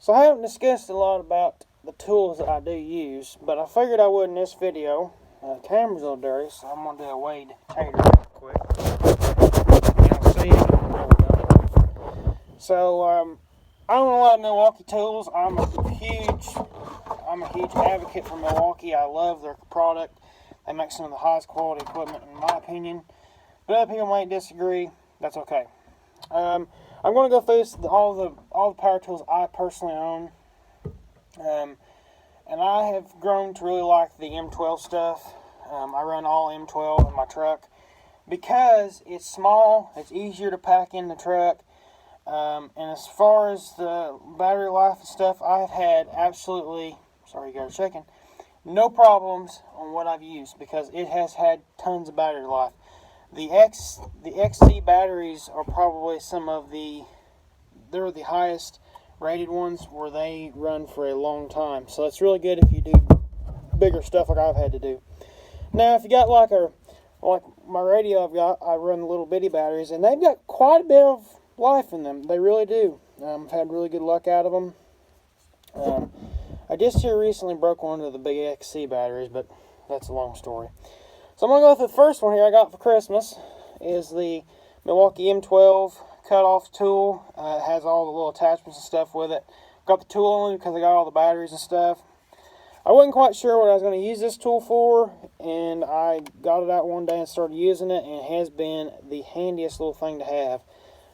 So I haven't discussed a lot about the tools that I do use, but I figured I would in this video. Camera's a little dirty, so I'm going to do a Wade tater real quick. You'll see. There we go. So, I own a lot of Milwaukee tools. I'm a huge advocate for Milwaukee. I love their product. They make some of the highest quality equipment in my opinion. But other people might disagree. That's okay. I'm going to go through all the power tools I personally own. And I have grown to really like the M12 stuff. I run all M12 in my truck because it's small, it's easier to pack in the truck. And as far as the battery life and stuff, I've had absolutely, sorry you guys are checking, no problems on what I've used because it has had tons of battery life. The XC batteries are probably they're the highest rated ones where they run for a long time. So it's really good if you do bigger stuff like I've had to do. Now if you got like my radio I run the little bitty batteries, and they've got quite a bit of life in them. They really do. I've had really good luck out of them. I just here recently broke one of the big XC batteries, but that's a long story. So I'm going to go with the first one here I got for Christmas. Is the Miilwaukee M12 cutoff tool. It has all the little attachments and stuff with it. Got the tool on because I got all the batteries and stuff. I wasn't quite sure what I was going to use this tool for, and I got it out one day and started using it, and it has been the handiest little thing to have.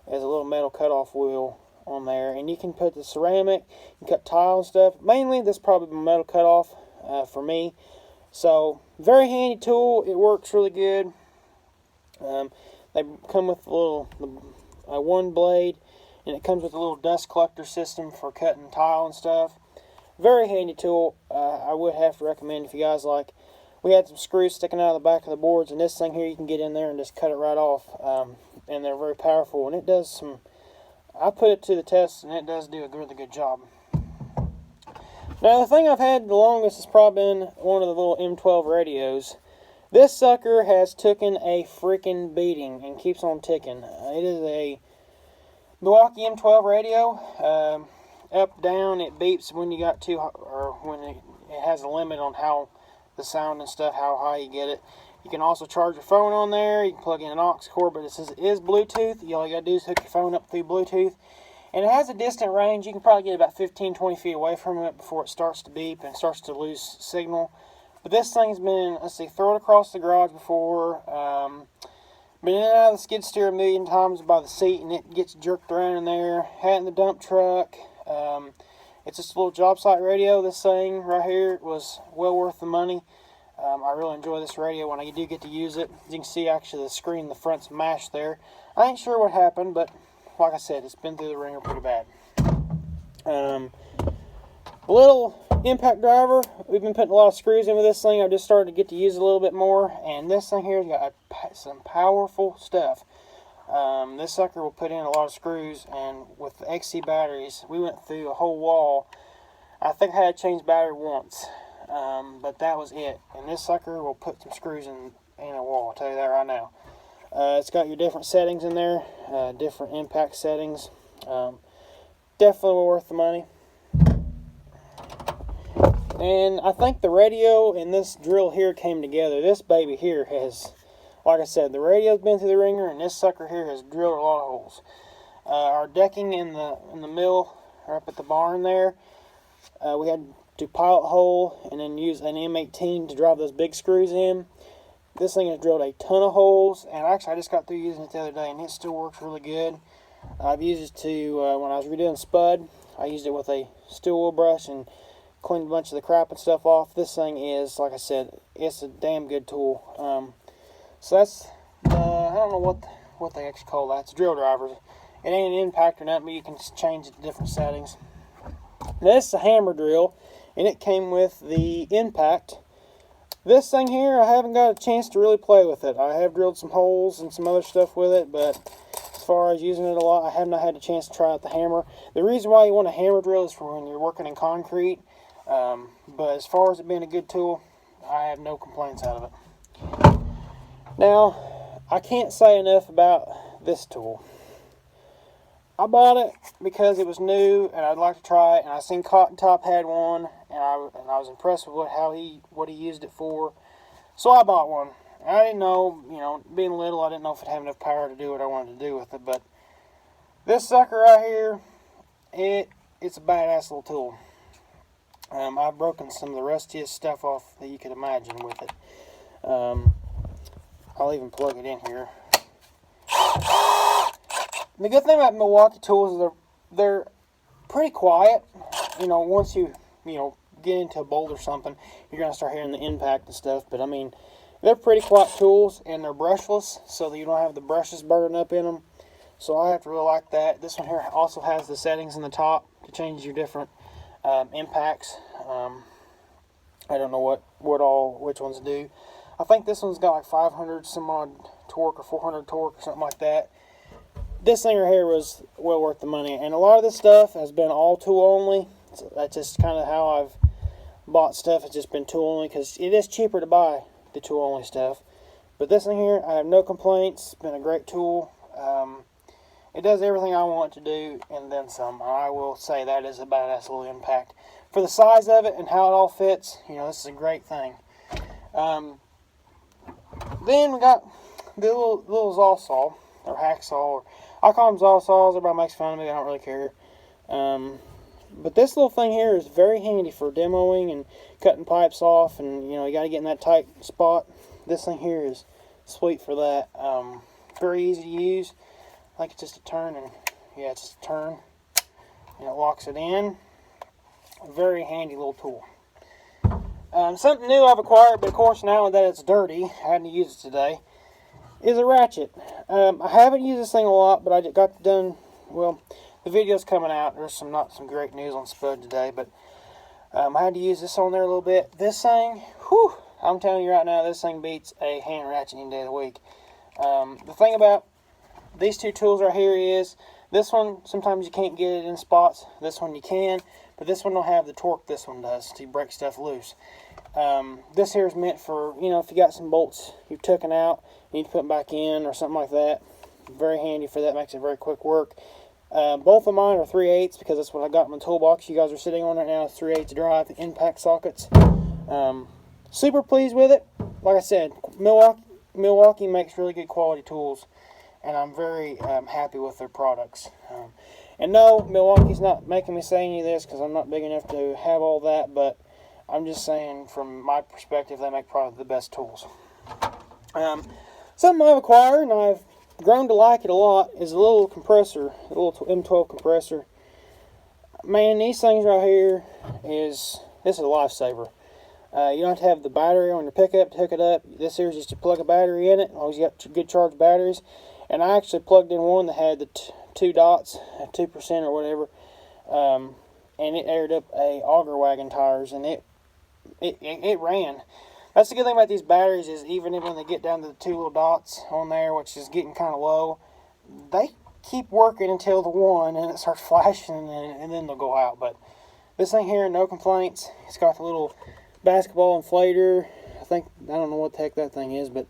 There's a little metal cutoff wheel on there, and you can put the ceramic, you can cut tile and stuff. Mainly this is probably the metal cutoff for me. So very handy tool. It works really good. They come with a little one blade, and it comes with a little dust collector system for cutting tile and stuff. Very handy tool. I would have to recommend if you guys like. We had some screws sticking out of the back of the boards, and this thing here you can get in there and just cut it right off. And they're very powerful, and it does some. I put it to the test, and it does do a really good job. Now the thing I've had the longest has probably been one of the little M12 radios. This sucker has taken a freaking beating and keeps on ticking. It is a Miilwaukee M12 radio. Up, down, it beeps when you got too, or when it has a limit on how the sound and stuff, how high you get it. You can also charge your phone on there. You can plug in an aux cord, but it says it is Bluetooth. All you gotta do is hook your phone up through Bluetooth. And it has a distant range. You can probably get about 15-20 feet away from it before it starts to beep and starts to lose signal. But this thing's been, let's see, thrown across the garage before. Been in and out of the skid steer a million times by the seat, and it gets jerked around in there. Had it in the dump truck. It's just a little job site radio. This thing right here was well worth the money. I really enjoy this radio when I do get to use it. As you can see, actually, the screen in the front's mashed there. I ain't sure what happened, but like I said, it's been through the ringer pretty bad. Little impact driver. We've been putting a lot of screws in with this thing. I've just started to get to use it a little bit more, and this thing here has got some powerful stuff. This sucker will put in a lot of screws, and with the XC batteries, we went through a whole wall. I think I had to change battery once, but that was it. And this sucker will put some screws in a wall, I'll tell you that right now. It's got your different settings in there, different impact settings. Definitely worth the money. And I think the radio and this drill here came together. This baby here has, like I said, the radio's been through the ringer, and this sucker here has drilled a lot of holes. Our decking in the mill, or up at the barn there, we had to pilot hole and then use an M18 to drive those big screws in. This thing has drilled a ton of holes, and actually I just got through using it the other day, and it still works really good. I've used it to, when I was redoing spud, I used it with a steel wool brush and cleaned a bunch of the crap and stuff off. This thing is, like I said, it's a damn good tool. So that's, I don't know what they actually call that. It's a drill driver. It ain't an impact or nothing, but you can change it to different settings. Now this is a hammer drill, and it came with the impact. This thing here, I haven't got a chance to really play with it. I have drilled some holes and some other stuff with it, but as far as using it a lot, I have not had a chance to try out the hammer. The reason why you want a hammer drill is for when you're working in concrete. But as far as it being a good tool, I have no complaints out of it. Now, I can't say enough about this tool. I bought it because it was new and I'd like to try it, and I seen Cotton Top had one, and I was impressed with what he used it for, so I bought one. And I didn't know, being little, I didn't know if it had enough power to do what I wanted to do with it, but this sucker right here, it's a badass little tool. I've broken some of the rustiest stuff off that you could imagine with it. I'll even plug it in here. The good thing about Miilwaukee tools is they're pretty quiet. Once you get into a bolt or something, you're gonna start hearing the impact and stuff. But I mean, they're pretty quiet tools, and they're brushless, so that you don't have the brushes burning up in them. So I have to really like that. This one here also has the settings in the top to change your different impacts. I don't know which ones do. I think this one's got like 500 some odd torque or 400 torque or something like that. This thing right here was well worth the money, and a lot of this stuff has been all tool only. So that's just kind of how I've bought stuff. It's just been tool only because it is cheaper to buy the tool only stuff. But this thing here, I have no complaints. It's been a great tool. It does everything I want it to do and then some. I will say that is a badass little impact. For the size of it and how it all fits, this is a great thing. Then we got the little Zawsaw, or hacksaw, or I call them Zawsaws. Everybody makes fun of me. I don't really care. But this little thing here is very handy for demoing and cutting pipes off, and you got to get in that tight spot. This thing here is sweet for that. Very easy to use. I think it's just a turn, and yeah, it's just a turn, and it locks it in. A very handy little tool. Something new I've acquired, but of course now that it's dirty, I hadn't used it today, is a ratchet. I haven't used this thing a lot, but I got done, well, the video's coming out. There's not some great news on Spud today, but I had to use this on there a little bit. This thing, whew, I'm telling you right now, this thing beats a hand ratchet any day of the week. The thing about these two tools right here is, this one, sometimes you can't get it in spots. This one you can, but this one don't have the torque this one does to break stuff loose. This here is meant for, if you got some bolts you've taken out, you need to put them back in or something like that. Very handy for that, makes it very quick work. Both of mine are 3/8 because that's what I got in my toolbox. You guys are sitting on right now, 3/8 drive impact sockets. Super pleased with it. Like I said, Miilwaukee makes really good quality tools, and I'm very happy with their products. And no, Miilwaukee's not making me say any of this because I'm not big enough to have all that, but I'm just saying from my perspective, they make probably the best tools. Something I've acquired and I've grown to like it a lot is a little compressor, a little M12 compressor. Man, these things right here this is a lifesaver. You don't have to have the battery on your pickup to hook it up. This here is just to plug a battery in it, as long as you got good charged batteries. And I actually plugged in one that had the 2 dots, 2% or whatever, and it aired up a auger wagon tires, and it ran. That's the good thing about these batteries is even when they get down to the 2 little dots on there, which is getting kind of low, they keep working until the 1, and it starts flashing, and then they'll go out. But this thing here, no complaints. It's got the little basketball inflator. I don't know what the heck that thing is, but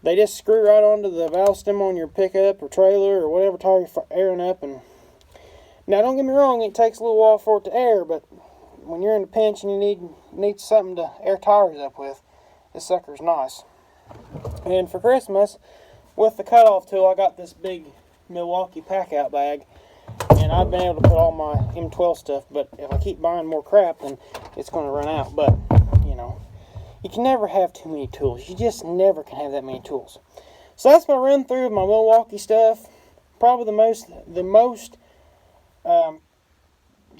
they just screw right onto the valve stem on your pickup or trailer or whatever tire you're airing up. And now, don't get me wrong, it takes a little while for it to air, but when you're in a pinch and you need something to air tires up with, this sucker's nice. And for Christmas, with the cutoff tool, I got this big Miilwaukee pack-out bag, and I've been able to put all my M12 stuff, but if I keep buying more crap, then it's going to run out. But, you can never have too many tools. You just never can have that many tools. So that's my run through of my Miilwaukee stuff. Probably the most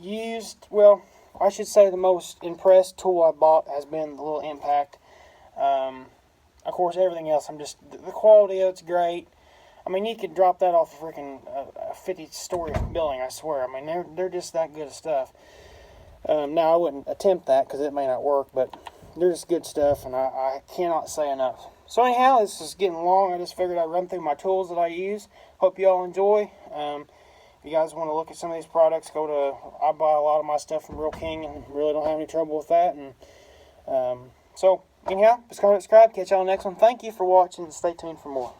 used, well, I should say the most impressed tool I bought has been the little impact. Of course, everything else, the quality of it's great. I mean, you could drop that off a freaking 50-story building, I swear. I mean, they're just that good of stuff. Now, I wouldn't attempt that because it may not work, but they're just good stuff, and I cannot say enough. So anyhow, this is getting long. I just figured I'd run through my tools that I use. Hope you all enjoy. If you guys want to look at some of these products, I buy a lot of my stuff from Real King and really don't have any trouble with that. And so anyhow, just comment, subscribe, catch y'all on the next one. Thank you for watching, and stay tuned for more.